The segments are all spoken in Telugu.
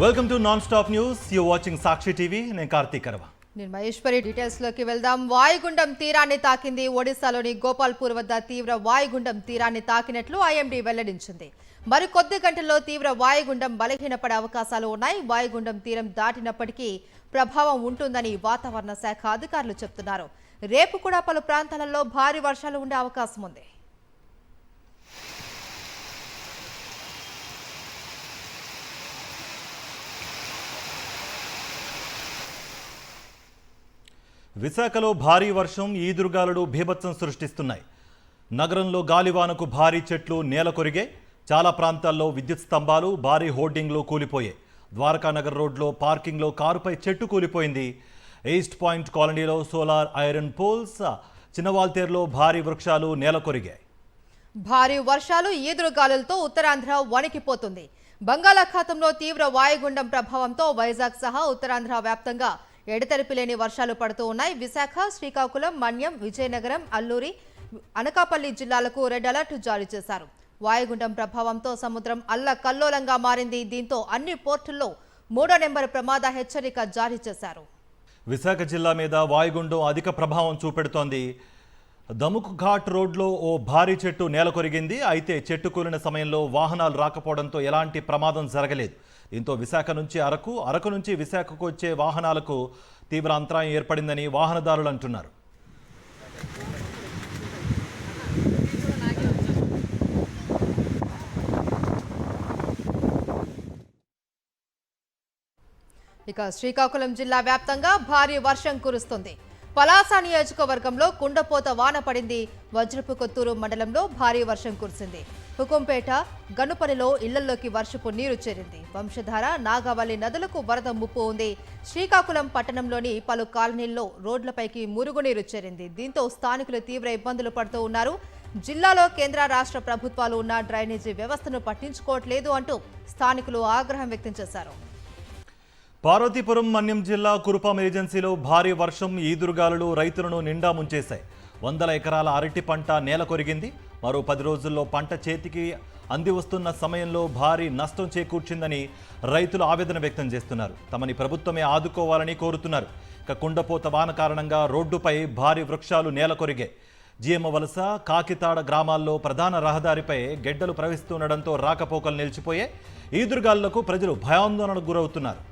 Welcome to non stop news. You watching Sakshi TV. నేను కార్తీక్ కర్వ. నేను మహేశ్వరి. డీటెయిల్స్ లోకి వెళ్దాం. వాయుగుండం తీరాన్ని తాకింది. ఒడిశాలోని గోపాల్పూర్ వద్ద తీవ్ర వాయుగుండం తీరాన్ని తాకినట్లు ఐఎండీ వెల్లడించింది. మరికొద్ది గంటల్లో తీవ్ర వాయుగుండం బలహీనపడే అవకాశాలు ఉన్నాయి. వాయుగుండం తీరం దాటినప్పటికీ ప్రభావం ఉంటుందని వాతావరణ శాఖ అధికారులు చెబుతున్నారు. రేపు కూడా పలు ప్రాంతాలలో భారీ వర్షాలు ఉండే అవకాశం ఉంది. విశాఖలో భారీ వర్షం, ఈదురుగాలులు బీభత్సం సృష్టిస్తున్నాయి. నగరంలో గాలివానకు భారీ చెట్లు నేల కొరిగాయి. చాలా ప్రాంతాల్లో విద్యుత్ స్తంభాలు, భారీ హోర్డింగ్లు కూలిపోయాయి. ద్వారకానగర్ రోడ్లో పార్కింగ్లో కారుపై చెట్టు కూలిపోయింది. ఈస్ట్ పాయింట్ కాలనీలో సోలార్ ఐరన్ పోల్స్, చిన్నవాల్తేరులో భారీ వృక్షాలు నేల కొరిగాయి. భారీ వర్షాలు, ఈదురుగాలులతో ఉత్తరాంధ్ర వణికిపోతుంది. బంగాళాఖాతంలో తీవ్ర వాయుగుండం ప్రభావంతో వైజాగ్ సహా ఉత్తరాంధ్ర వ్యాప్తంగా ఎడతెరిపి లేని వర్షాలు పడుతూ ఉన్నాయి. విశాఖ, శ్రీకాకుళం, మన్యం, విజయనగరం, అల్లూరి, అనకాపల్లి జిల్లాలకు రెడ్ అలర్ట్ జారీ చేశారు. వాయుగుండం ప్రభావంతో సముద్రం అల్లకల్లోలంగా మారింది. దీంతో అన్ని పోర్టుల్లో 3వ నెంబర్ ప్రమాద హెచ్చరిక జారీ చేశారు. విశాఖ జిల్లా మీద వాయుగుండం అధిక ప్రభావం చూపెడుతోంది. దముక్ ఘాట్ రోడ్లో ఓ భారీ చెట్టు నేల కొరిగింది. అయితే చెట్టు కూలిన సమయంలో వాహనాలు రాకపోవడంతో ఎలాంటి ప్రమాదం జరగలేదు. దీంతో విశాఖ నుంచి అరకు నుంచి విశాఖకు వచ్చే వాహనాలకు తీవ్ర అంతరాయం ఏర్పడిందని వాహనదారులు అంటున్నారు. ఇక శ్రీకాకుళం జిల్లా వ్యాప్తంగా భారీ వర్షం కురుస్తుంది. పలాస నియోజకవర్గంలో కుండపోత వాన పడింది. వజ్రపు కొత్తూరు మండలంలో భారీ వర్షం కురిసింది. హుకుంపేట, గనుపనిలో ఇళ్లలోకి వర్షపు నీరు చేరింది. వంశధార, నాగావళి నదులకు వరద ముప్పు ఉంది. శ్రీకాకుళం పట్టణంలోని పలు కాలనీల్లో రోడ్లపైకి మురుగునీరు చేరింది. దీంతో స్థానికులు తీవ్ర ఇబ్బందులు పడుతూ ఉన్నారు. జిల్లాలో కేంద్ర రాష్ట్ర ప్రభుత్వాలు ఉన్న డ్రైనేజీ వ్యవస్థను పట్టించుకోవట్లేదు అంటూ స్థానికులు ఆగ్రహం వ్యక్తం చేశారు. పార్వతీపురం, మన్యం జిల్లా కురుపాం ఏజెన్సీలో భారీ వర్షం, ఈదురుగాలులు రైతులను నిండా ముంచేశాయి. 100 ఎకరాల అరటి పంట నేల కొరిగింది. మరో 10 రోజుల్లో పంట చేతికి అంది వస్తున్న సమయంలో భారీ నష్టం చేకూర్చిందని రైతులు ఆవేదన వ్యక్తం చేస్తున్నారు. తమని ప్రభుత్వమే ఆదుకోవాలని కోరుతున్నారు. ఇక కుండపోత వాన కారణంగా రోడ్డుపై భారీ వృక్షాలు నేల కొరిగాయి. జిఎమ్మ వలస, కాకితాడ గ్రామాల్లో ప్రధాన రహదారిపై గెడ్డలు ప్రవహిస్తుండడంతో రాకపోకలు నిలిచిపోయాయి. ఈదురుగాలులకు ప్రజలు భయాందోళనకు గురవుతున్నారు.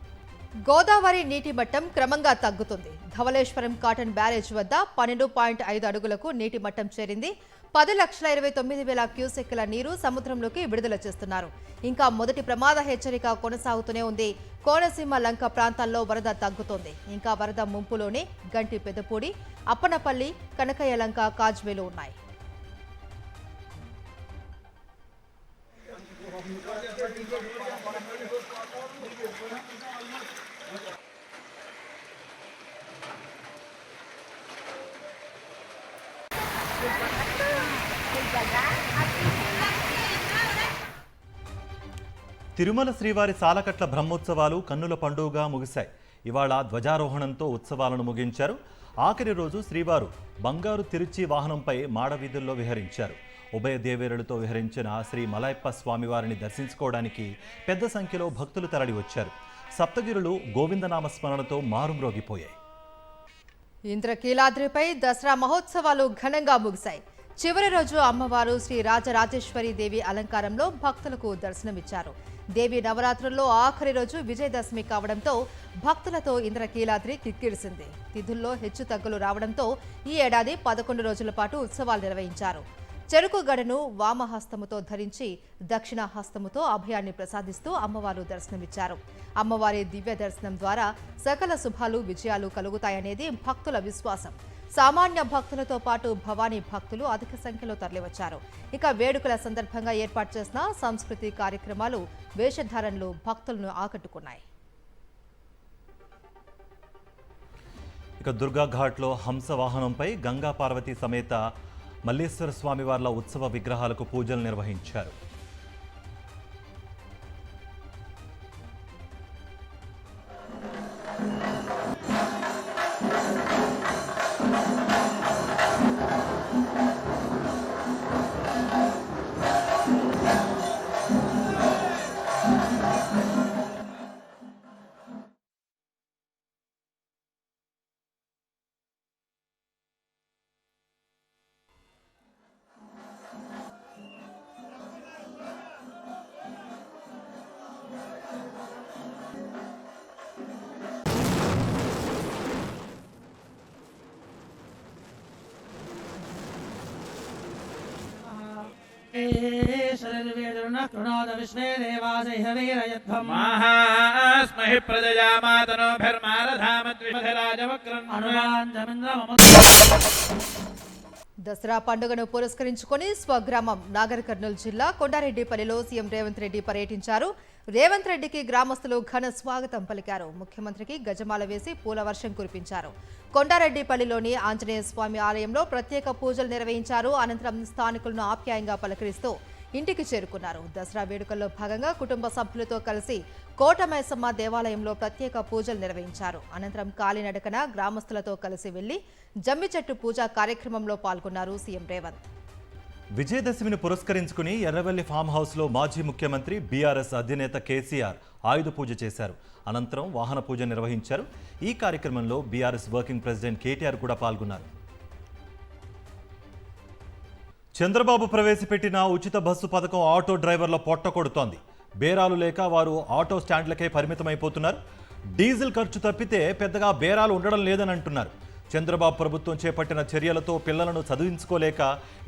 గోదావరి నీటి మట్టం క్రమంగా తగ్గుతుంది. ధవళేశ్వరం కాటన్ బ్యారేజ్ వద్ద 12.5 అడుగులకు నీటి మట్టం చేరింది. 10,29,000 క్యూసెక్కుల నీరు సముద్రంలోకి విడుదల చేస్తున్నారు. ఇంకా మొదటి ప్రమాద హెచ్చరిక కొనసాగుతూనే ఉంది. కోనసీమ లంక ప్రాంతాల్లో వరద తగ్గుతోంది. ఇంకా వరద ముంపులోనే గంటి పెదపూడి, అప్పనపల్లి, కనకయ్య లంక, కాజ్వేలు ఉన్నాయి. తిరుమల శ్రీవారి సాలకట్ల బ్రహ్మోత్సవాలు కన్నుల పండుగగా ముగిశాయి. ఇవాళ ధ్వజారోహణంతో ఉత్సవాలను ముగించారు. ఆఖరి రోజు శ్రీవారు బంగారు తిరుచి వాహనంపై మాడవీధుల్లో విహరించారు. ఉభయ దేవేరులతో విహరించిన శ్రీ మలయప్ప స్వామివారిని దర్శించుకోవడానికి పెద్ద సంఖ్యలో భక్తులు తరలి వచ్చారు. సప్తగిరులు గోవిందనామస్మరణతో మారుమ్రోగిపోయాయి. ఇంద్రకీలాద్రిపై దసరా మహోత్సవాలు ఘనంగా ముగిశాయి. చివరి రోజు అమ్మవారు శ్రీ రాజరాజేశ్వరి దేవి అలంకారంలో భక్తులకు దర్శనమిచ్చారు. దేవి నవరాత్రుల్లో ఆఖరి రోజు విజయదశమి కావడంతో భక్తులతో ఇంద్రకీలాద్రి కిక్కిరిసింది. తిథుల్లో హెచ్చు తగ్గులు రావడంతో ఈ ఏడాది 11 రోజుల పాటు ఉత్సవాలు నిర్వహించారు. చెరుకు గడను వామహస్తముతో ధరించి దక్షిణ హస్తముతో అభయాన్ని ప్రసాదిస్తూ అమ్మవారు దర్శనమిచ్చారు. అమ్మవారి దివ్య దర్శనం ద్వారా సకల శుభాలు, విజయాలు కలుగుతాయనేది భక్తుల విశ్వాసం. సామాన్య భక్తులతో పాటు భవానీ భక్తులు అధిక సంఖ్యలో తరలివచ్చారు. ఇక వేడుకల సందర్భంగా ఏర్పాటు చేసిన సంస్కృతి కార్యక్రమాలు, వేషధారణలు భక్తులను ఆకట్టుకున్నాయి. ఇక దుర్గాఘాట్లో హంస వాహనంపై గంగా పార్వతి సమేత మల్లేశ్వర స్వామివార్ల ఉత్సవ విగ్రహాలకు పూజలు నిర్వహించారు. మాహాస్మహి ప్రజయామాతనోభిర్మారధామద్విషరాజవక్రం దసరా పండుగను పురస్కరించుకొని స్వగ్రామం నాగర్ కర్నూలు జిల్లా కొండారెడ్డిపల్లిలో సీఎం రేవంత్ రెడ్డి పర్యటించారు. రేవంత్ రెడ్డికి గ్రామస్తులు ఘన స్వాగతం పలికారు. ముఖ్యమంత్రికి గజమాల వేసి పూల వర్షం కురిపించారు. కొండారెడ్డిపల్లిలోని ఆంజనేయ స్వామి ఆలయంలో ప్రత్యేక పూజలు నిర్వహించారు. అనంతరం స్థానికులను ఆప్యాయంగా పలకరిస్తూ ఇంటికి చేరుకున్నారు. దసరా వేడుకల్లో భాగంగా కుటుంబ సభ్యులతో కలిసి కోటమైసమ్మ దేవాలయంలో ప్రత్యేక పూజలు నిర్వహించారు. అనంతరం కాలినడకన గ్రామస్తులతో కలిసి వెళ్లి జమ్మి చెట్టు పూజా కార్యక్రమంలో పాల్గొన్నారు సీఎం రేవంత్. విజయదశమిని పురస్కరించుకుని ఎర్రవెల్లి ఫామ్ హౌస్లో మాజీ ముఖ్యమంత్రి బీఆర్ఎస్ అధినేత కేసీఆర్ ఆయుధ పూజ చేశారు. అనంతరం వాహన పూజ నిర్వహించారు. ఈ కార్యక్రమంలో బీఆర్ఎస్ వర్కింగ్ ప్రెసిడెంట్ కేటీఆర్ కూడా పాల్గొన్నారు. చంద్రబాబు ప్రవేశపెట్టిన ఉచిత బస్సు పథకం ఆటో డ్రైవర్ల పొట్ట కొడుతోంది. బేరాలు లేక వారు ఆటో స్టాండ్లకే పరిమితమైపోతున్నారు. డీజిల్ ఖర్చు తప్పితే పెద్దగా బేరాలు ఉండడం లేదని అంటున్నారు. చంద్రబాబు ప్రభుత్వం చేపట్టిన చర్యలతో పిల్లలను చదివించుకోలేక,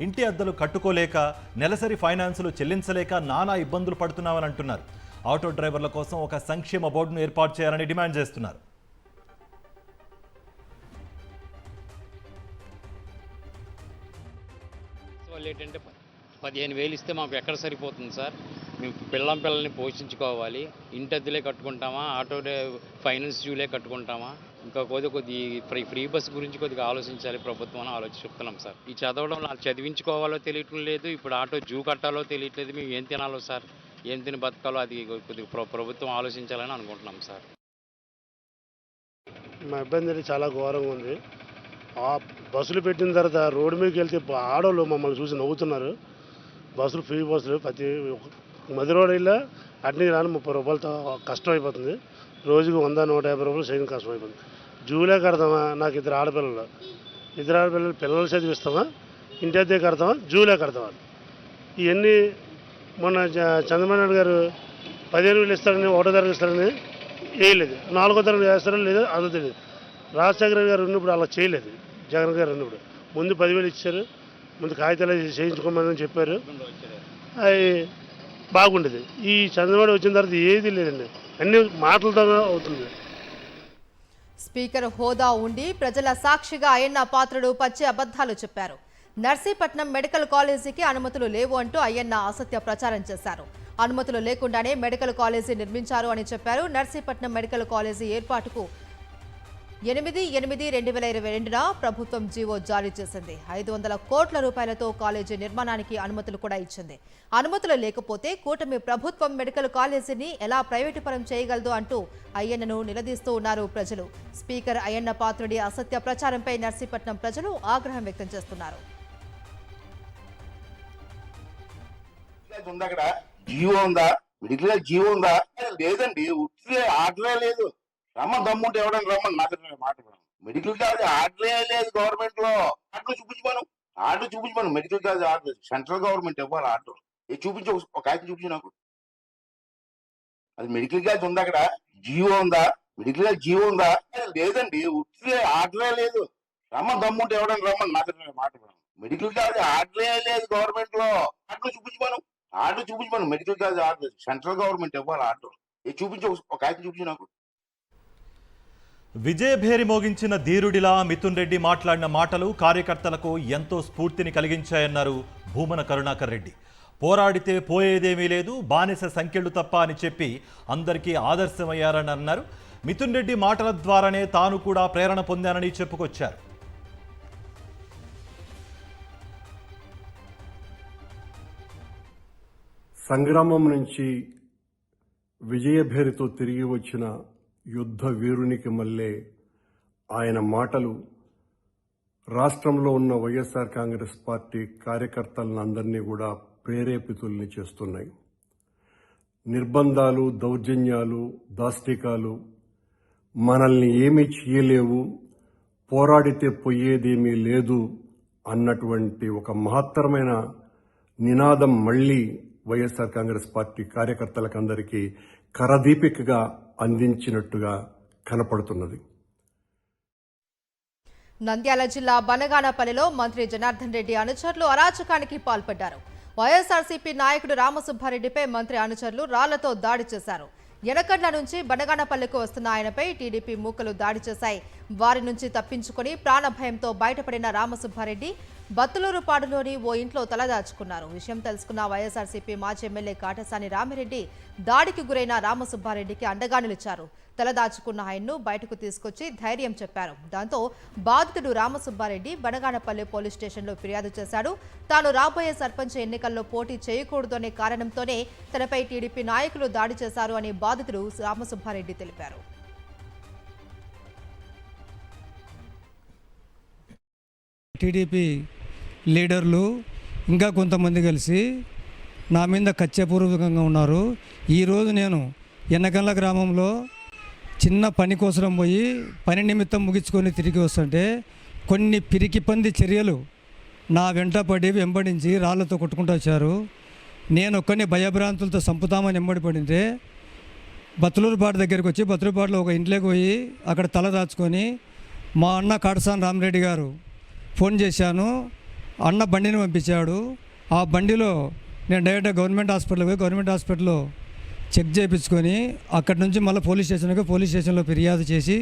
ఇంటి అద్దెలు కట్టుకోలేక, నెలసరి ఫైనాన్సులు చెల్లించలేక నానా ఇబ్బందులు పడుతున్నామని అంటున్నారు. ఆటో డ్రైవర్ల కోసం ఒక సంక్షేమ బోర్డును ఏర్పాటు చేయాలని డిమాండ్ చేస్తున్నారు. వాళ్ళు ఏంటంటే 15,000 ఇస్తే మాకు ఎక్కడ సరిపోతుంది సార్? మేము పిల్లల్ని పోషించుకోవాలి. ఇంటి అద్దెలే కట్టుకుంటామా, ఆటో ఫైనాన్స్ డ్యూలే కట్టుకుంటామా? ఇంకా కొద్ది ఫ్రీ బస్ గురించి కొద్దిగా ఆలోచించాలి ప్రభుత్వం అని చెప్తున్నాం సార్. ఈ చదవడం చదివించుకోవాలో తెలియటం లేదు, ఇప్పుడు ఆటో జూ కట్టాలో తెలియట్లేదు. మేము ఏం తినాలో సార్, ఏం తిని బతకాలో అది కొద్దిగా ప్రభుత్వం ఆలోచించాలని అనుకుంటున్నాం సార్. మా ఇబ్బంది చాలా ఘోరంగా ఉంది. ఆ బస్సులు పెట్టిన తర్వాత రోడ్డు మీదకి వెళ్తే ఆడవాళ్ళు మమ్మల్ని చూసి నవ్వుతున్నారు. బస్సులు ఫ్రీ బస్సులు ప్రతి మధ్య రోడ్ వెళ్ళా అట్నీ రాని 30 రూపాయలతో కష్టం అయిపోతుంది. రోజుకు 100-150 రూపాయలు చేయడం కష్టం అయిపోతుంది. జూలే కడతామా? నాకు 2 ఆడపిల్లలు, 2 ఆడపిల్లలు పిల్లలు చదివిస్తామా, ఇంటి అద్దె కడతామా, జూలే కడతామా? ఇవన్నీ మొన్న చంద్రబాబు నాయుడు గారు 15,000 ఇస్తారని, 1వ తరగతి ఇస్తారని వేయలేదు. 4వ తరగతి వేస్తారో లేదో అదో తెలియదు. రాజశేఖర గారు ఉన్నప్పుడు అలా చేయలేదు. జగన్ గారు ఉన్నప్పుడు ముందు 10,000 ఇచ్చారు. ముందు కాగితాలు చేయించుకోమని చెప్పారు. అవి బాగుండేది. ఈ చంద్రబాబు వచ్చిన తర్వాత ఏది లేదండి, అన్ని మాటలతో అవుతుంది. స్పీకర్ హోదా ఉండి ప్రజల సాక్షిగా అయ్యన్న పాత్రుడు పచ్చి అబద్ధాలు చెప్పారు. నర్సీపట్నం మెడికల్ కాలేజీకి అనుమతులు లేవు అంటూ అయ్యన్న అసత్య ప్రచారం చేశారు. అనుమతులు లేకుండానే మెడికల్ కాలేజీ నిర్మించారు అని చెప్పారు. నర్సీపట్నం మెడికల్ కాలేజీ ఏర్పాటుకు 8/8/2022న ప్రభుత్వం జీవో జారీ చేసింది. 500 కోట్ల రూపాయలతో కాలేజీ నిర్మాణానికి అనుమతులు కూడా ఇచ్చింది. అనుమతులు లేకపోతే కూటమి ప్రభుత్వం మెడికల్ కాలేజీని ఎలా ప్రైవేటు పరం చేయగలదు అంటూ అయ్యన్నను నిలదీస్తూ ఉన్నారు ప్రజలు. స్పీకర్ అయ్యన్న పాత్రుడి అసత్య ప్రచారంపై నర్సీపట్నం ప్రజలు ఆగ్రహం వ్యక్తం చేస్తున్నారు. లేదండి, ఆటలే లేదు. రమ్మని దమ్ముంటే ఎవడని రమ్మని నాకు మాట. మెడికల్ కాలేజ్ ఆటలే లేదు గవర్నమెంట్ లో. ఆటలు చూపించమను మెడికల్ కాలేజ్ ఆటలు సెంట్రల్ గవర్నమెంట్ ఇవ్వాలి. ఆటలు చూపించి ఒక ఆయన చూపించి నాకు. అది మెడికల్ కాలేజ్ ఉందా? అక్కడ జియో ఉందా? మెడికల్ కాలేజ్ జియో ఉందా? లేదండి, ఆటలే లేదు. రమ్మని దమ్ముంటే ఎవడని రమ్మని నాకు మాట. మెడికల్ కాలేజ్ ఆటలే లేదు గవర్నమెంట్ లో. ఆటలు చూపించమను మెడికల్ కాలేజ్ ఆటలు సెంట్రల్ గవర్నమెంట్ ఇవ్వాలి. ఆటలు చూపించి ఒక ఆయన చూపించి నాకు. విజయభేరి మోగించిన ధీరుడిలా మిథున్ రెడ్డి మాట్లాడిన మాటలు కార్యకర్తలకు ఎంతో స్ఫూర్తిని కలిగించాయన్నారు భూమన కరుణాకర్ రెడ్డి. పోరాడితే పోయేదేమీ లేదు, బానిస సంఖ్యలు తప్ప అని చెప్పి అందరికీ ఆదర్శమయ్యారని అన్నారు. మిథున్ రెడ్డి మాటల ద్వారానే తాను కూడా ప్రేరణ పొందానని చెప్పుకొచ్చారు. సంగ్రామం నుంచి విజయభేరితో తిరిగి వచ్చిన యుద్ధ వీరునికి మళ్ళీ ఆయన మాటలు రాష్ట్రంలో ఉన్న వైఎస్ఆర్ కాంగ్రెస్ పార్టీ కార్యకర్తలందరినీ కూడా ప్రేరేపితుల్ని చేస్తున్నాయి. నిర్బంధాలు, దౌర్జన్యాలు, దాష్టికాలు మనల్ని ఏమీ చేయలేవు, పోరాడితే పోయేదేమీ లేదు అన్నటువంటి ఒక మహత్తరమైన నినాదం మళ్లీ వైఎస్ఆర్ కాంగ్రెస్ పార్టీ కార్యకర్తలకందరికీ కరదీపికగా అందించినట్టుగా కనపడుతున్నది. నంద్యాల జిల్లా బనగానపల్లిలో మంత్రి జనార్దన్ రెడ్డి అనుచరులు అరాచకానికి పాల్పడ్డారు. వైఎస్ఆర్సీపీ నాయకుడు రామసుబ్బారెడ్డిపై మంత్రి అనుచరులు రాళ్లతో దాడి చేశారు. ఎనకండ్ల నుంచి బనగానపల్లికి వస్తున్న ఆయనపై టీడీపీ మూకలు దాడి చేశాయి. వారి నుంచి తప్పించుకుని ప్రాణభయంతో బయటపడిన రామసుబ్బారెడ్డి బత్తులూరుపాడులోని ఓ ఇంట్లో తలదాచుకున్నారు. విషయం తెలుసుకున్న వైఎస్ఆర్సీపీ మాజీ ఎమ్మెల్యే కాటసాని రామిరెడ్డి దాడికి గురైన రామసుబ్బారెడ్డికి అండగా నిలిచారు. తలదాచుకున్న ఆయన్ను బయటకు తీసుకొచ్చి ధైర్యం చెప్పారు. దాంతో బాధితుడు రామసుబ్బారెడ్డి బనగానపల్లి పోలీస్ స్టేషన్లో ఫిర్యాదు చేశాడు. తాను రాబోయే సర్పంచ్ ఎన్నికల్లో పోటీ చేయకూడదు అనే కారణంతోనే తనపై టీడీపీ నాయకులు దాడి చేశారు అని బాధితుడు రామసుబ్బారెడ్డి తెలిపారు. టీడీపీ లీడర్లు ఇంకా కొంతమంది కలిసి నా మీద కక్షపూర్వకంగా ఉన్నారు. ఈరోజు నేను ఎన్నకల్ల గ్రామంలో చిన్న పని కోసం పోయి పని నిమిత్తం ముగించుకొని తిరిగి వస్తుంటే కొన్ని పిరికి పంది చర్యలు నా వెంట పడి వెంబడించి రాళ్లతో కొట్టుకుంటూ వచ్చారు. నేను ఒక్కడిని భయభ్రాంతులతో చంపుతామని వెంబడి పడింటే బత్తులూరుపాడు దగ్గరికి వచ్చి బత్తులూరుపాడులో ఒక ఇంట్లోకి పోయి అక్కడ తల దాచుకొని మా అన్న కాటసాని రామిరెడ్డి గారు ఫోన్ చేశాను. అన్న బండిని పంపించాడు. ఆ బండిలో నేను డైరెక్ట్గా గవర్నమెంట్ హాస్పిటల్కి పోయి గవర్నమెంట్ హాస్పిటల్లో చెక్ చేయించుకొని అక్కడి నుంచి మళ్ళీ పోలీస్ స్టేషన్లో ఫిర్యాదు చేసి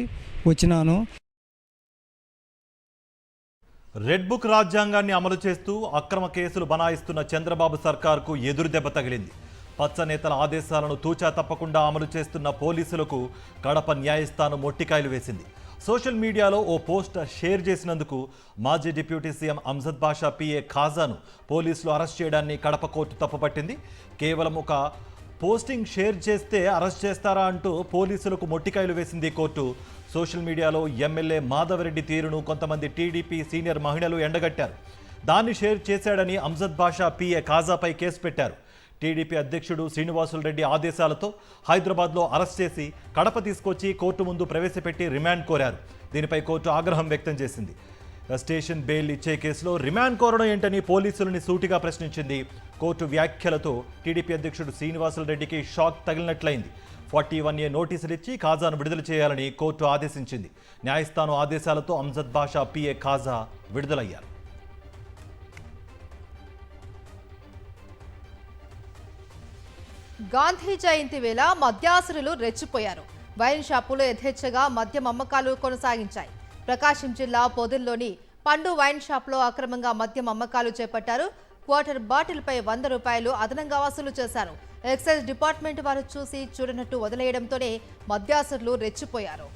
వచ్చినాను. రెడ్ బుక్ రాజ్యాంగాన్ని అమలు చేస్తూ అక్రమ కేసులు బనాయిస్తున్న చంద్రబాబు సర్కార్కు ఎదురు దెబ్బ తగిలింది. పచ్చ నేతల ఆదేశాలను తూచా తప్పకుండా అమలు చేస్తున్న పోలీసులకు కడప న్యాయస్థానం మొట్టికాయలు వేసింది. సోషల్ మీడియాలో ఓ పోస్ట్ షేర్ చేసినందుకు మాజీ డిప్యూటీ సీఎం అమ్జద్ బాషా పిఏ ఖాజాను పోలీసులు అరెస్ట్ చేయడాన్ని కడప కోర్టు తప్పుపట్టింది. కేవలం ఒక పోస్టింగ్ షేర్ చేస్తే అరెస్ట్ చేస్తారా అంటూ పోలీసులకు మొట్టికాయలు వేసింది కోర్టు. సోషల్ మీడియాలో ఎమ్మెల్యే మాధవరెడ్డి తీరును కొంతమంది టీడీపీ సీనియర్ మహిళలు ఎండగట్టారు. దాన్ని షేర్ చేశాడని అమ్జద్ బాషా పిఏ ఖాజాపై కేసు పెట్టారు. టీడీపీ అధ్యక్షుడు శ్రీనివాసులు రెడ్డి ఆదేశాలతో హైదరాబాద్లో అరెస్ట్ చేసి కడప తీసుకొచ్చి కోర్టు ముందు ప్రవేశపెట్టి రిమాండ్ కోరారు. దీనిపై కోర్టు ఆగ్రహం వ్యక్తం చేసింది. స్టేషన్ బెయిల్ ఇచ్చే కేసులో రిమాండ్ కోరడం ఏంటని పోలీసులని సూటిగా ప్రశ్నించింది. కోర్టు వ్యాఖ్యలతో టీడీపీ అధ్యక్షుడు శ్రీనివాసులు రెడ్డికి షాక్ తగిలినట్లయింది. 41A నోటీసులు ఇచ్చి ఖాజాను విడుదల చేయాలని కోర్టు ఆదేశించింది. న్యాయస్థానం ఆదేశాలతో అమ్జద్ బాషా పిఏ ఖాజా విడుదలయ్యారు. గాంధీ జయంతి వేళ మద్యాసురులు రెచ్చిపోయారు. వైన్ షాపులు యథేచ్ఛగా మద్యం అమ్మకాలు కొనసాగించాయి. ప్రకాశం జిల్లా పొదిల్లోని పండు వైన్ షాప్లో అక్రమంగా మద్యం అమ్మకాలు చేపట్టారు. క్వార్టర్ బాటిల్పై 100 రూపాయలు అదనంగా వసూలు చేశారు. ఎక్సైజ్ డిపార్ట్మెంట్ వారు చూసి చూడనట్టు వదిలేయడంతోనే మద్యాసురులు రెచ్చిపోయారు.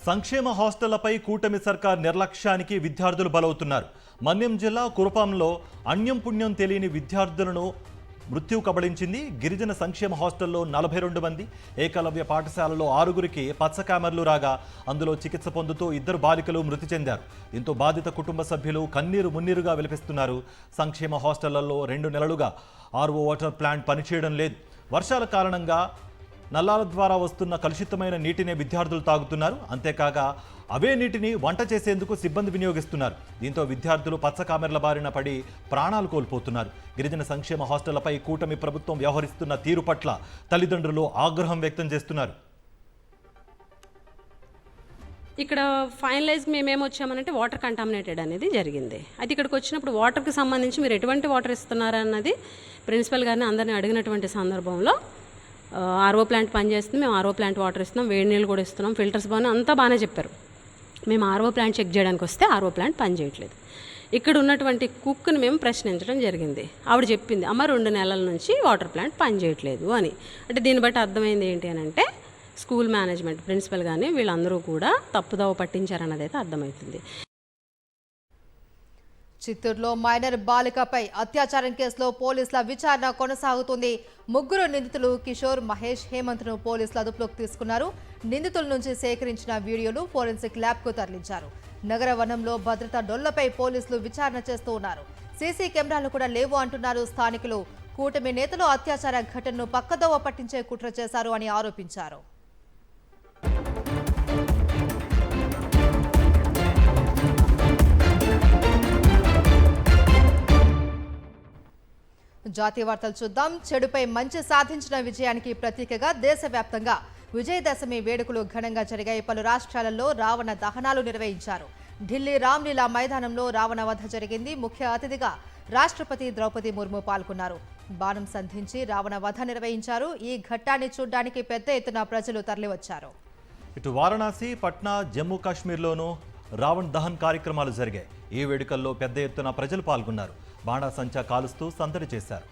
సంక్షేమ హాస్టళ్లపై కూటమి సర్కార్ నిర్లక్ష్యానికి విద్యార్థులు బలవుతున్నారు. మన్యం జిల్లా కురుపాంలో అన్యం పుణ్యం తెలియని విద్యార్థులను మృత్యు కబళించింది. గిరిజన సంక్షేమ హాస్టల్లో 42 మంది, ఏకలవ్య పాఠశాలలో 6గురికి పచ్చ కామెర్లు రాగా అందులో చికిత్స పొందుతూ 2 బాలికలు మృతి చెందారు. దీంతో బాధిత కుటుంబ సభ్యులు కన్నీరు మున్నీరుగా విలపిస్తున్నారు. సంక్షేమ హాస్టళ్లలో 2 నెలలుగా RO వాటర్ ప్లాంట్ పనిచేయడం లేదు. వర్షాల కారణంగా నల్లాల ద్వారా వస్తున్న కలుషితమైన నీటినే విద్యార్థులు తాగుతున్నారు. అంతేకాక అవే నీటిని వంట చేసేందుకు సిబ్బంది వినియోగిస్తున్నారు. దీంతో విద్యార్థులు పచ్చ కామెర్ల బారిన పడి ప్రాణాలు కోల్పోతున్నారు. గిరిజన సంక్షేమ హాస్టళ్లపై కూటమి ప్రభుత్వం వ్యవహరిస్తున్న తీరు పట్ల తల్లిదండ్రులు ఆగ్రహం వ్యక్తం చేస్తున్నారు. ఇక్కడ ఫైనలైజ్ మేమేమొచ్చామనంటే వాటర్ కంటామినేటెడ్ అనేది జరిగింది. అయితే ఇక్కడికి వచ్చినప్పుడు వాటర్కి సంబంధించి మీరు ఎటువంటి వాటర్ ఇస్తున్నారన్నది ప్రిన్సిపల్ గారిని అందరినీ అడిగినటువంటి సందర్భంలో RO ప్లాంట్ పనిచేస్తుంది, మేము RO ప్లాంట్ వాటర్ ఇస్తున్నాం, వేడి నీళ్ళు కూడా ఇస్తున్నాం, ఫిల్టర్స్ బాగానే అంతా బాగానే చెప్పారు. మేము RO ప్లాంట్ చెక్ చేయడానికి వస్తే RO ప్లాంట్ పనిచేయట్లేదు. ఇక్కడ ఉన్నటువంటి కుక్ని మేము ప్రశ్నించడం జరిగింది. ఆవిడ చెప్పింది, అమ్మ 2 నెలల నుంచి వాటర్ ప్లాంట్ పనిచేయట్లేదు అని. అంటే దీన్ని బట్టి అర్థమైంది ఏంటి అని అంటే స్కూల్ మేనేజ్మెంట్, ప్రిన్సిపల్ కానీ వీళ్ళందరూ కూడా తప్పుదోవ పట్టించారన్నది అయితే అర్థమవుతుంది. చిత్తూరులో మైనర్ బాలికపై అత్యాచారం కేసులో పోలీసుల విచారణ కొనసాగుతుంది. 3 నిందితులు కిషోర్, మహేష్, హేమంత్ను పోలీసులు అదుపులోకి తీసుకున్నారు. నిందితుల నుంచి సేకరించిన వీడియోలు ఫోరెన్సిక్ ల్యాబ్కు తరలించారు. నగర వనంలో భద్రతా డొల్లపై పోలీసులు విచారణ చేస్తూ ఉన్నారు. సీసీ కెమెరాలు కూడా లేవు అంటున్నారు స్థానికులు. కూటమి నేతలు అత్యాచార ఘటనను పక్కదోవ పట్టించే కుట్ర చేశారు అని ఆరోపించారు. జాతీయ వార్తలు చూద్దాం. చెడుపై మంచి సాధించిన విజయానికి ప్రతీకగా దేశవ్యాప్తంగా విజయదశమి వేడుకలు ఘనంగా జరిగాయి. పలు రాష్ట్రాలలో రావణ దహనాలు నిర్వహించారు. ఢిల్లీ రామ్లీలా మైదానంలో రావణ వధ జరిగింది. ముఖ్య అతిథిగా రాష్ట్రపతి ద్రౌపది ముర్ము పాల్గొన్నారు. బాణం సంధించి రావణ వధ నిర్వహించారు. ఈ ఘట్టాన్ని చూడ్డానికి పెద్ద ఎత్తున ప్రజలు తరలివచ్చారు. ఇటు వారణాసి, పట్నా, జమ్మూ కాశ్మీర్లోనూ రావణ్ దహన్ కార్యక్రమాలు జరిగాయి. ఈ వేడుకల్లో పెద్ద ఎత్తున ప్రజలు పాల్గొన్నారు. బాణాసంచా కాలుస్తూ సందడి చేశారు.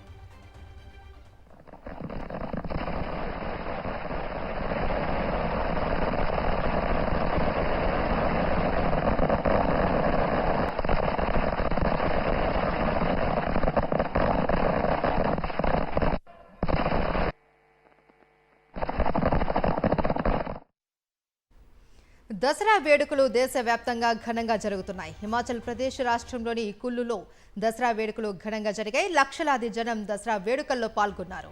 దసరా వేడుకలు దేశవ్యాప్తంగా ఘనంగా జరుగుతున్నాయి. హిమాచల్ ప్రదేశ్ రాష్ట్రంలోని కుల్లులో దసరా వేడుకలు ఘనంగా జరిగాయి. లక్షలాది జనం దసరా వేడుకల్లో పాల్గొన్నారు.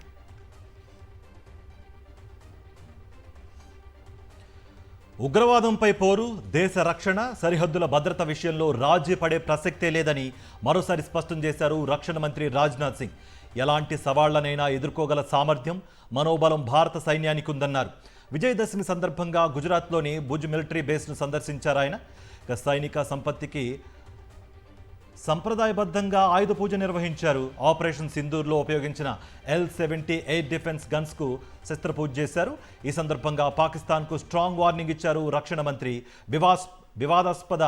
ఉగ్రవాదంపై పోరు, దేశ రక్షణ, సరిహద్దుల భద్రత విషయంలో రాజీ పడే ప్రసక్తే లేదని మరోసారి స్పష్టం చేశారు రక్షణ మంత్రి రాజ్నాథ్ సింగ్. ఎలాంటి సవాళ్లనైనా ఎదుర్కోగల సామర్థ్యం, మనోబలం భారత సైన్యానికి ఉందన్నారు. విజయదశమి సందర్భంగా గుజరాత్లోని భుజ్ మిలిటరీ బేస్ను సందర్శించారు ఆయన. సైనిక సంపత్తికి సంప్రదాయబద్ధంగా ఆయుధ పూజ నిర్వహించారు. ఆపరేషన్ సింధూర్లో ఉపయోగించిన L-70 ఎయిర్ డిఫెన్స్ గన్స్కు శస్త్రపూజ చేశారు. ఈ సందర్భంగా పాకిస్తాన్కు స్ట్రాంగ్ వార్నింగ్ ఇచ్చారు రక్షణ మంత్రి. వివాదాస్పద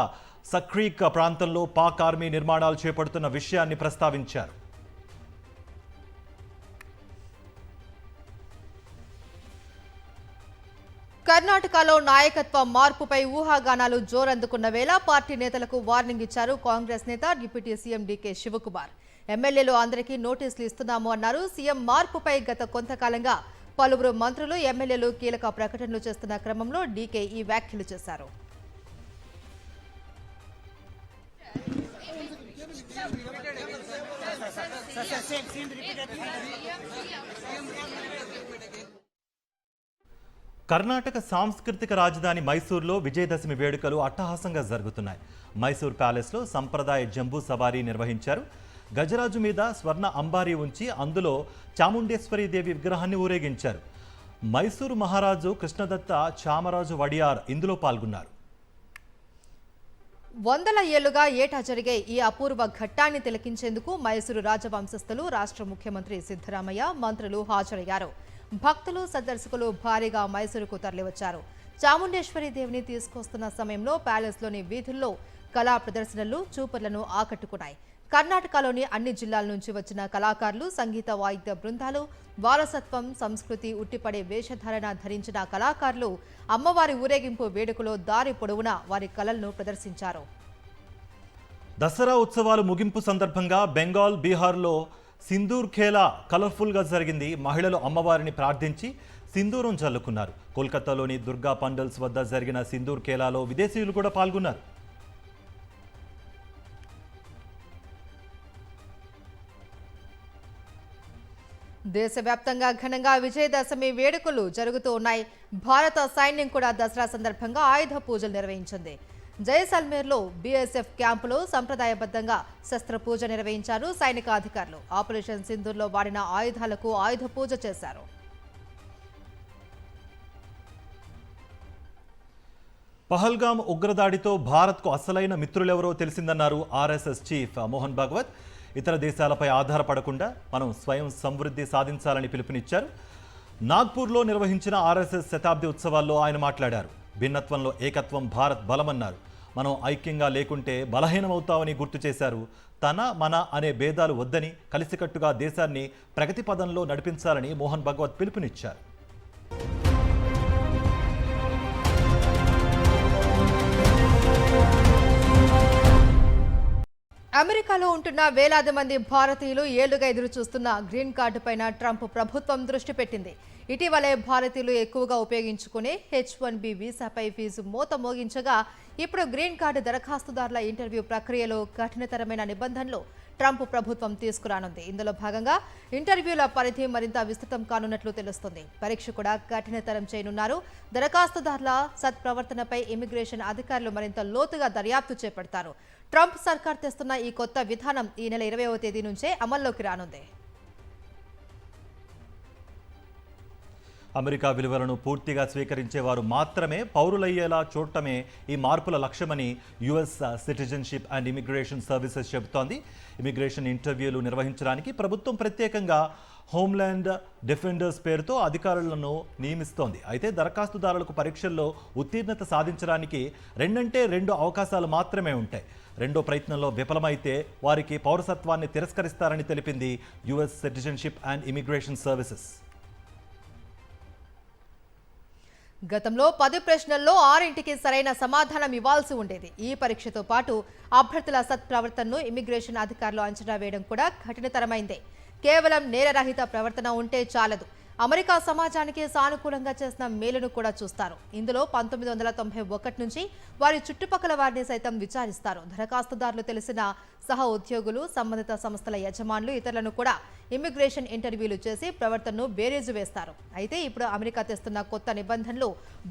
సక్రీక్ ప్రాంతంలో పాక్ ఆర్మీ నిర్మాణాలు చేపడుతున్న విషయాన్ని ప్రస్తావించారు. కర్ణాటకలో నాయకత్వ మార్పుపై ఊహాగానాలు జోరందుకున్న వేళ పార్టీ నేతలకు వార్నింగ్ ఇచ్చారు కాంగ్రెస్ నేత డిప్యూటీ సీఎం డీకే శివకుమార్. ఎమ్మెల్యేలు అందరికీ నోటీసులు ఇస్తున్నాము అన్నారు. సీఎం మార్పుపై గత కొంతకాలంగా పలువురు మంత్రులు, ఎమ్మెల్యేలు కీలక ప్రకటనలు చేస్తున్న క్రమంలో డీకే ఈ వ్యాఖ్యలు చేశారు. కర్ణాటక సాంస్కృతిక రాజధాని మైసూర్లో విజయదశమి వేడుకలు అట్టహాసంగా జరుగుతున్నాయి. మైసూర్ ప్యాలెస్లో సంప్రదాయ జంబూ సవారీ నిర్వహించారు. గజరాజు మీద స్వర్ణ అంబారీ ఉంచి అందులో చాముండేశ్వరి దేవి విగ్రహాన్ని ఊరేగించారు. మైసూరు మహారాజు కృష్ణదత్త చామరాజు వడియార్ ఇందులో పాల్గొన్నారు. వందల ఏళ్లుగా ఏటా జరిగే ఈ అపూర్వ ఘట్టాన్ని తిలకించేందుకు మైసూరు రాజవంశస్థులు, రాష్ట్ర ముఖ్యమంత్రి సిద్ధరామయ్య, మంత్రులు హాజరయ్యారు. భక్తులు, సందర్శకులు భారీగా మైసూరుకు తరలివచ్చారు. చాముండేశ్వరి దేవిని తీసుకొస్తున్న సమయంలో ప్యాలెస్లోని వీధుల్లో కళా ప్రదర్శనలు చూపర్లను ఆకట్టుకున్నాయి. కర్ణాటకలోని అన్ని జిల్లాల నుంచి వచ్చిన కళాకారులు, సంగీత వాయిద్య బృందాలు, వారసత్వం, సంస్కృతి ఉట్టిపడే వేషధారణ ధరించిన కళాకారులు అమ్మవారి ఊరేగింపు వేడుకలో దారి పొడవునా వారి కళలను ప్రదర్శించారు. దసరా ఉత్సవాలు ముగింపు సందర్భంగా బెంగాల్, బీహార్లో సింధూర్ ఖేలా కలర్ఫుల్గా జరిగింది. మహిళలు అమ్మవారిని ప్రార్థించి సింధూరం చల్లుకున్నారు. కోల్కతాలోని దుర్గా పండల్స్ వద్ద జరిగిన సింధూర్ ఖేలాలో విదేశీయులు కూడా పాల్గొన్నారు. దేశవ్యాప్తంగా ఘనంగా విజయదశమి వేడుకలు జరుగుతూ ఉన్నాయి. భారత సైన్యం కూడా దసరా సందర్భంగా ఆయుధ పూజలు నిర్వహించింది. జైసల్మేర్లో బీఎస్ఎఫ్ క్యాంపులో సంప్రదాయబద్ధంగా శస్త్ర పూజ నిర్వహించారు సైనిక అధికారులు. ఆపరేషన్ సింధూర్లో వాడిన ఆయుధాలకు ఆయుధ పూజ చేశారు. పహల్గామ్ ఉగ్రదాడితో భారత్కు అసలైన మిత్రులెవరో తెలిసిందన్నారు ఆర్ఎస్ఎస్ చీఫ్ మోహన్ భాగవత్. ఇతర దేశాలపై ఆధారపడకుండా మనం స్వయం సమృద్ధి సాధించాలని పిలుపునిచ్చారు. నాగ్పూర్లో నిర్వహించిన ఆర్ఎస్ఎస్ శతాబ్ది ఉత్సవాల్లో ఆయన మాట్లాడారు. భిన్నత్వంలో ఏకత్వం భారత్ బలమన్నారు. మనం ఐక్యంగా లేకుంటే బలహీనమవుతామని గుర్తు చేశారు. తన, మన అనే భేదాలు వద్దని కలిసికట్టుగా దేశాన్ని ప్రగతి పదంలో నడిపించాలని మోహన్ భాగవత్ పిలుపునిచ్చారు. అమెరికాలో ఉంటున్న వేలాది మంది భారతీయులు ఏళ్లుగా ఎదురు చూస్తున్న గ్రీన్ కార్డు పైన ట్రంప్ ప్రభుత్వం దృష్టి పెట్టింది. ఇటీవలే భారతీయులు ఎక్కువగా ఉపయోగించుకునే H-1B వీసాపై ఫీజు మోత మోగించగా ఇప్పుడు గ్రీన్ కార్డు దరఖాస్తుదారుల ఇంటర్వ్యూ ప్రక్రియలో కఠినతరమైన నిబంధనలు ట్రంప్ ప్రభుత్వం తీసుకురానుంది. ఇందులో భాగంగా ఇంటర్వ్యూల పరిధి మరింత విస్తృతం కానున్నట్లు తెలుస్తుంది. పరీక్ష కూడా కఠినతరం చేయనున్నారు. దరఖాస్తుదారుల సత్ప్రవర్తనపై ఇమిగ్రేషన్ అధికారులు మరింత లోతుగా దర్యాప్తు చేపడతారు. ట్రంప్ సర్కార్ తెస్తున్న ఈ కొత్త విధానం ఈ నెల 20వ తేదీ నుంచే అమల్లోకి రానుంది. అమెరికా విలువలను పూర్తిగా స్వీకరించేవారు మాత్రమే పౌరులయ్యేలా చూడటమే ఈ మార్పుల లక్ష్యమని US citizenship and immigration services చెబుతోంది. ఇమిగ్రేషన్ ఇంటర్వ్యూలు నిర్వహించడానికి ప్రభుత్వం ప్రత్యేకంగా హోమ్ల్యాండ్ డిఫెండర్స్ పేరుతో అధికారులను నియమిస్తోంది. అయితే దరఖాస్తుదారులకు పరీక్షల్లో ఉత్తీర్ణత సాధించడానికి 2 అవకాశాలు మాత్రమే ఉంటాయి. రెండో ప్రయత్నంలో విఫలమైతే వారికి పౌరసత్వాన్ని తిరస్కరిస్తారని తెలిపింది US citizenship and immigration services. గతంలో 10 ప్రశ్నల్లో 6ంటికి సరైన సమాధానం ఇవ్వాల్సి ఉండేది. ఈ పరీక్షతో పాటు అభ్యర్థుల సత్ప్రవర్తనను ఇమిగ్రేషన్ అధికారులు అంచనా వేయడం కూడా కఠినతరమైందే. కేవలం నేరరహిత ప్రవర్తన ఉంటే చాలదు, అమెరికా సమాజానికి సానుకూలంగా చేసిన మేలును కూడా చూస్తారు. ఇందులో 1991 నుంచి వారి చుట్టుపక్కల వారిని సైతం విచారిస్తారు. దరఖాస్తుదారులు తెలిసిన సహ ఉద్యోగులు, సంబంధిత సంస్థల యజమానులు, ఇతరులను కూడా ఇమిగ్రేషన్ ఇంటర్వ్యూలు చేసి ప్రవర్తనను బేరీజు వేస్తారు. అయితే ఇప్పుడు అమెరికా తెస్తున్న కొత్త నిబంధనలు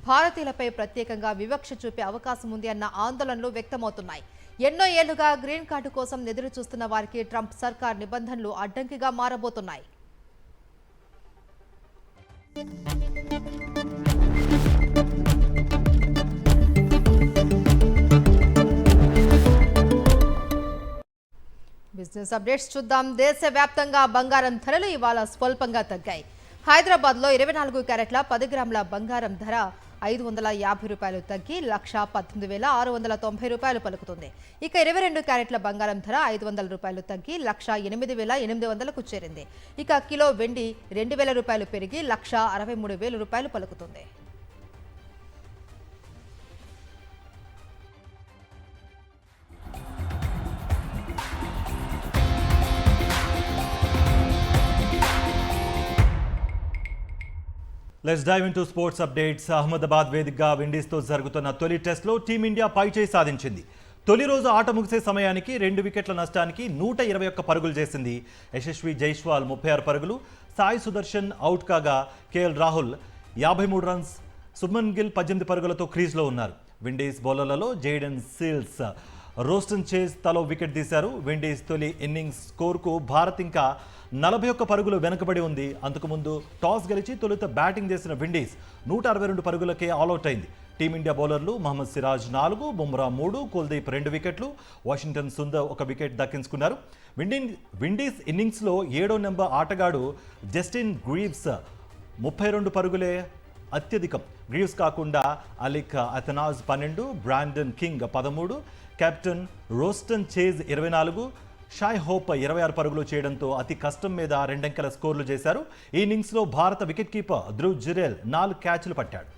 భారతీయులపై ప్రత్యేకంగా వివక్ష చూపే అవకాశం ఉంది అన్న ఆందోళనలు వ్యక్తమవుతున్నాయి. ఎన్నో ఏళ్లుగా గ్రీన్ కార్డు కోసం ఎదురు చూస్తున్న వారికి ట్రంప్ సర్కార్ నిబంధనలు అడ్డంకిగా మారబోతున్నాయి. బిజినెస్ అప్డేట్స్ చూద్దాం. దేశవ్యాప్తంగా బంగారం ధరలు ఇవాళ స్వల్పంగా తగ్గాయి. హైదరాబాద్లో 24 క్యారెట్ల 10 గ్రాముల బంగారం ధర 550 రూపాయలు తగ్గి 1,18,690 రూపాయలు పలుకుతుంది. ఇక 22 క్యారెట్ల బంగారం ధర 500 రూపాయలు తగ్గి 1,08,800కు చేరింది. ఇక కిలో వెండి 2,000 రూపాయలు పెరిగి 1,63,000 రూపాయలు పలుకుతుంది. Let's dive into sports updates. Ahmedabad వేదికగా విండీస్తో జరుగుతున్న తొలి టెస్ట్లో టీమిండియా పైచేయి సాధించింది. తొలి రోజు ఆట ముగిసే సమయానికి 2 వికెట్ల నష్టానికి 121 పరుగులు చేసింది. యశస్వి జైస్వాల్ 36 పరుగులు, సాయి సుదర్శన్ అవుట్ కాగా కేఎల్ రాహుల్ 53 రన్స్, సుమన్ గిల్ 18 పరుగులతో క్రీజ్లో ఉన్నారు. విండీస్ బౌలర్లలో జేడెన్ సీల్స్, రోస్టన్ చేజ్ తలో వికెట్ తీశారు. విండీస్ తొలి ఇన్నింగ్స్ స్కోర్కు భారత్ ఇంకా 41 పరుగులు వెనుకబడి ఉంది. అంతకుముందు టాస్ గెలిచి తొలుత బ్యాటింగ్ చేసిన విండీస్ 162 పరుగులకే ఆల్అౌట్ అయింది. టీమిండియా బౌలర్లు మహమ్మద్ సిరాజ్ 4, బుమ్రా 3, కుల్దీప్ 2 వికెట్లు, వాషింగ్టన్ సుందర్ 1 వికెట్ దక్కించుకున్నారు. విండీస్ ఇన్నింగ్స్లో 7వ నెంబర్ ఆటగాడు జస్టిన్ గ్రీవ్స్ 32 పరుగులే అత్యధికం. గ్రీవ్స్ కాకుండా Alick Athanaze 12, Brandon king 13, captain Roston chase 24, షాయ్ hope 26 పరుగులు చేయడంతో అతి కష్టం మీద 2 అంకెల స్కోర్లు చేశారు. ఈ ఇన్నింగ్స్లో భారత వికెట్ కీపర్ ధ్రువ్ జురేల్ 4 క్యాచ్లు పట్టాడు.